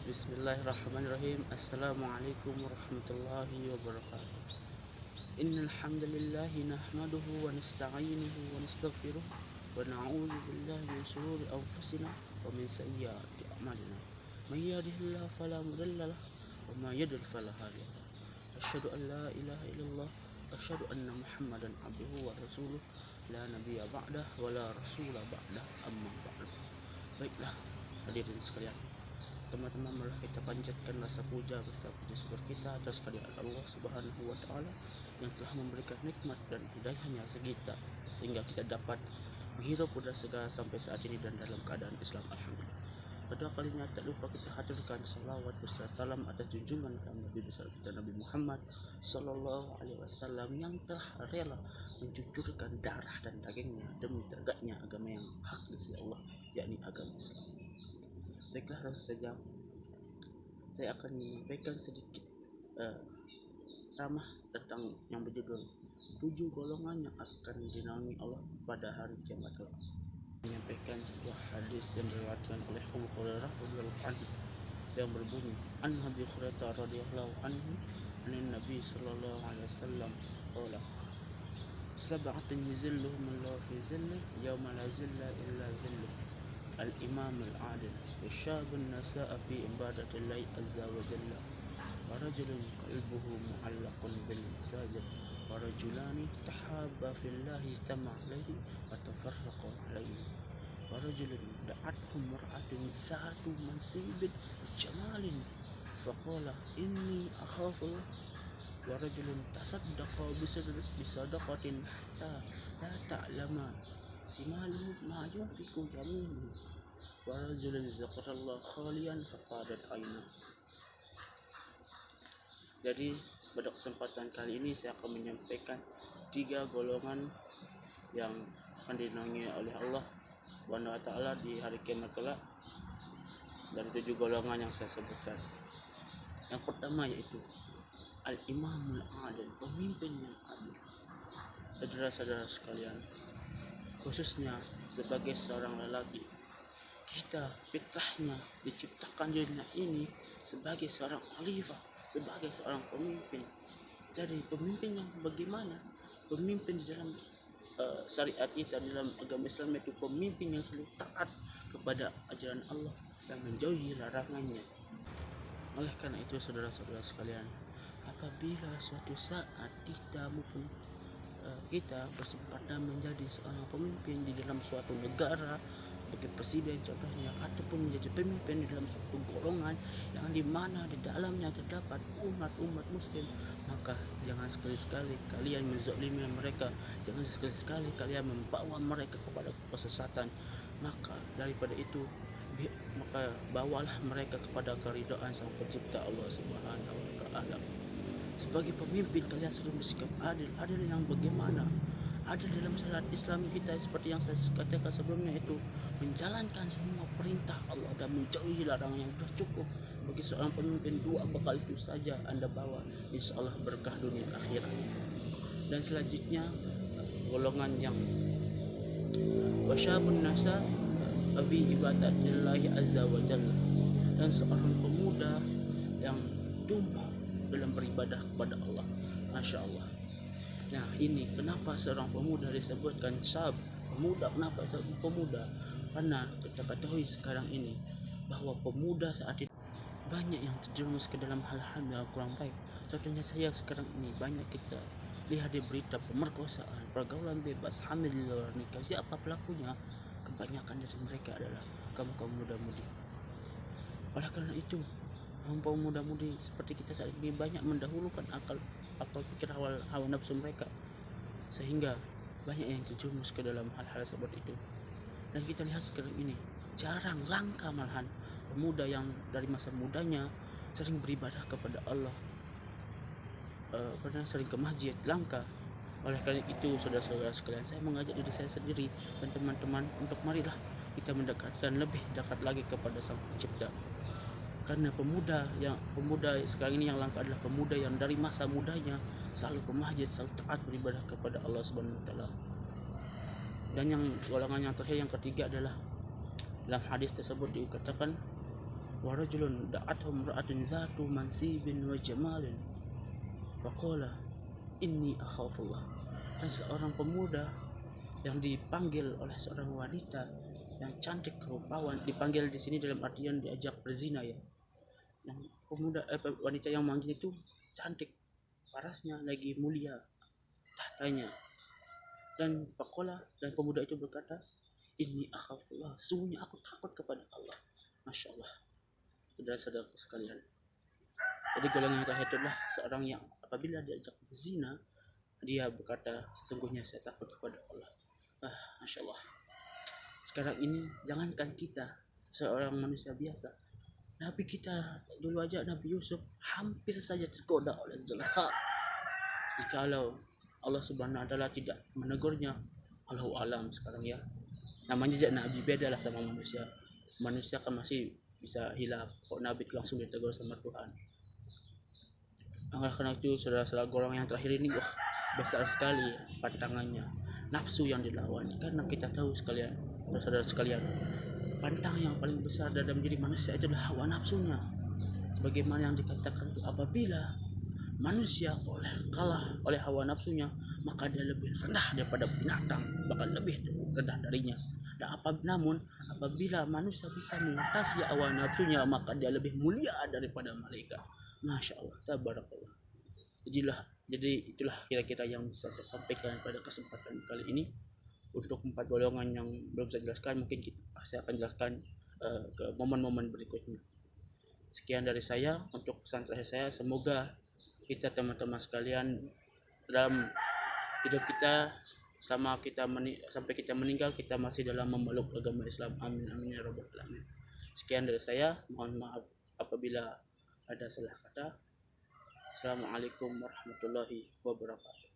Bismillahirrahmanirrahim. Assalamualaikum warahmatullahi wabarakatuh. Innal hamdalillah nahmaduhu wa nasta'inuhu wa nastaghfiruh wa na'udzu billahi min shururi anfusina wa min sayyiati a'malina. May yahdihillahu fala mudilla lahu wa may yudlil fala hadiya lahu. Asyhadu an la ilaha illallah wa asyhadu anna Muhammadan abduhu wa rasuluh la nabiyya ba'dah wa la rasula ba'dah amma ba'du. Baiklah hadirin sekalian, teman-teman, marilah kita panjatkan rasa puja beserta puji syukur kita atas kehadirat Allah Subhanahu wa taala yang telah memberikan nikmat dan hidayahnya sekitar sehingga kita dapat menghirup udara segar sampai saat ini dan dalam keadaan Islam, alhamdulillah. Pada kalinya tak lupa kita haturkan salawat beserta salam atas junjungan Nabi besar kita Nabi Muhammad sallallahu alaihi wasallam yang telah rela mencucurkan darah dan dagingnya demi tegaknya agama yang hak di sisi Allah, yakni agama Islam. Baiklah, langsung saja saya akan menyampaikan sedikit ceramah tentang yang berjudul 7 golongan yang akan dinaungi Allah pada hari kiamat kelak. Menyampaikan sebuah hadis yang diriwayatkan oleh Abu Hurairah radhiyallahu anhu yang berbunyi, an Abi Hurairah radhiyallahu anhu an Nabi sallallahu alaihi wasallam qala sab'atun yuzilluhum Allah fi zillih yawma la zilla illa zilluh al-imam al-adil wa syabun nasa'a fi ibadatillahi azza wa jalla wa rajulun qalbuhu mu'allaqun bil masajid wa rajulani tahabba fillahi ijtama'a alayhi wa tafarraqa alayhi wa rajulun da'atuhum mar'atun zatu mansibin jamalin faqala inni akhafullah wa rajulun tasaddaqa bisadaqatin hatta la ta'lama simaluhu ma yunfiqu yaminuhu wa rajulun zakarallahu khalian fafadat aina. Jadi pada kesempatan kali ini saya akan menyampaikan 3 golongan yang akan dinaungi oleh Allah Subhanahu wa taala di hari kiamat kelak dari 7 golongan yang saya sebutkan. Yang pertama yaitu al-imamul adil, pemimpin yang adil. Saudara-saudara sekalian, khususnya sebagai seorang lelaki, kita fitrahnya diciptakan di dunia ini sebagai seorang khalifah, sebagai seorang pemimpin. Jadi pemimpin yang bagaimana? Pemimpin di dalam syariat kita, dalam agama Islam, itu pemimpin yang selalu taat kepada ajaran Allah dan menjauhi larangannya. Oleh karena itu, saudara-saudara sekalian, apabila suatu saat kita maupun kita bersepadan menjadi seorang pemimpin di dalam suatu negara sebagai presiden contohnya, ataupun menjadi pemimpin di dalam suatu golongan yang dimana di dalamnya terdapat umat muslim, maka jangan sekali-sekali kalian menzalimi mereka, jangan sekali-sekali kalian membawa mereka kepada kesesatan. Maka daripada itu, maka bawalah mereka kepada keridhaan Sang Pencipta Allah Subhanahu wa taala. Sebagai pemimpin kalian harus bersikap adil. Adil yang bagaimana? Adil dalam syariat Islam kita seperti yang saya katakan sebelumnya, itu menjalankan semua perintah Allah dan menjauhi larangan. Yang sudah cukup bagi seorang pemimpin, 2 bekal itu saja Anda bawa, insya Allah berkah dunia akhirat. Dan selanjutnya golongan yang wasyabun nasa abi ibadatillahi azza wa jalla, dan seorang pemuda yang tumbuh dalam beribadah kepada Allah. Masya Allah. Nah, ini kenapa seorang pemuda disebutkan syab, pemuda. Kenapa disebut pemuda? Karena kita ketahui sekarang ini bahwa pemuda saat ini banyak yang terjerumus ke dalam hal-hal yang kurang baik. Contohnya saya sekarang ini banyak kita lihat di berita pemerkosaan, pergaulan bebas, hamil di luar nikah. Siapa pelakunya? Kebanyakan dari mereka adalah kaum muda-mudi. Oleh karena itu, kaum muda-mudi seperti kita saat ini banyak mendahulukan akal pikir hawa nafsu mereka, sehingga banyak yang terjerumus ke dalam hal-hal seperti itu. Dan kita lihat sekarang ini jarang, langka malahan pemuda yang dari masa mudanya sering beribadah kepada Allah, pernah sering ke masjid, langka. Oleh karena itu, saudara-saudara sekalian, saya mengajak diri saya sendiri dan teman-teman untuk marilah kita mendekatkan lebih dekat lagi kepada Sang Pencipta. Karena pemuda sekarang ini yang langka adalah pemuda yang dari masa mudanya selalu ke masjid, selalu taat beribadah kepada Allah Subhanahu wa taala. Dan yang golongan yang terakhir, yang ketiga adalah dalam hadis tersebut dikatakan wa rajulun da'atuhum ra'atun zatu mansibin wa jamalin faqala inni akhafullah. Dan seorang pemuda yang dipanggil oleh seorang wanita yang cantik rupawan, dipanggil di sini dalam artian diajak berzina ya. Yang wanita yang manggil itu cantik, parasnya lagi mulia tahtanya. Dan faqala, dan pemuda itu berkata, inni akhafullah, sungguhnya aku takut kepada Allah. Masya Allah, saudara-saudaraku sekalian. Jadi golongan yang terakhir adalah seorang yang apabila diajak berzina, dia berkata, sesungguhnya saya takut kepada Allah. Masya Allah. Sekarang ini jangankan kita, seorang manusia biasa, Nabi kita dulu aja, Nabi Yusuf hampir saja tergoda oleh Zulaikha. Jikalau Allah Subhanahu wa taala tidak menegurnya, Allahu alam sekarang ya. Namanya aja Nabi, beda lah sama manusia. Manusia kan masih bisa hilaf, kok Nabi langsung ditegur sama Tuhan. Karena itu saudara-saudara, golongan yang terakhir ini besar sekali pantangannya, nafsu yang dilawan. Karena kita tahu sekalian, saudara-saudara sekalian, pantang yang paling besar dalam diri manusia itu adalah hawa nafsunya. Sebagaimana yang dikatakan, apabila manusia kalah oleh hawa nafsunya, maka dia lebih rendah daripada binatang, bahkan lebih rendah darinya. Namun apabila manusia bisa mengatasi hawa nafsunya, maka dia lebih mulia daripada malaikat. Masya Allah, tabarakallah. Jadi itulah kira-kira yang bisa saya sampaikan pada kesempatan kali ini. Untuk 4 golongan yang belum saya jelaskan, mungkin saya akan jelaskan ke momen-momen berikutnya. Sekian dari saya untuk pesan terakhir saya. Semoga kita teman-teman sekalian dalam hidup kita, selama sampai kita meninggal, kita masih dalam memeluk agama Islam. Amin amin ya rabbal alamin. Sekian dari saya, mohon maaf apabila ada salah kata. Assalamualaikum warahmatullahi wabarakatuh.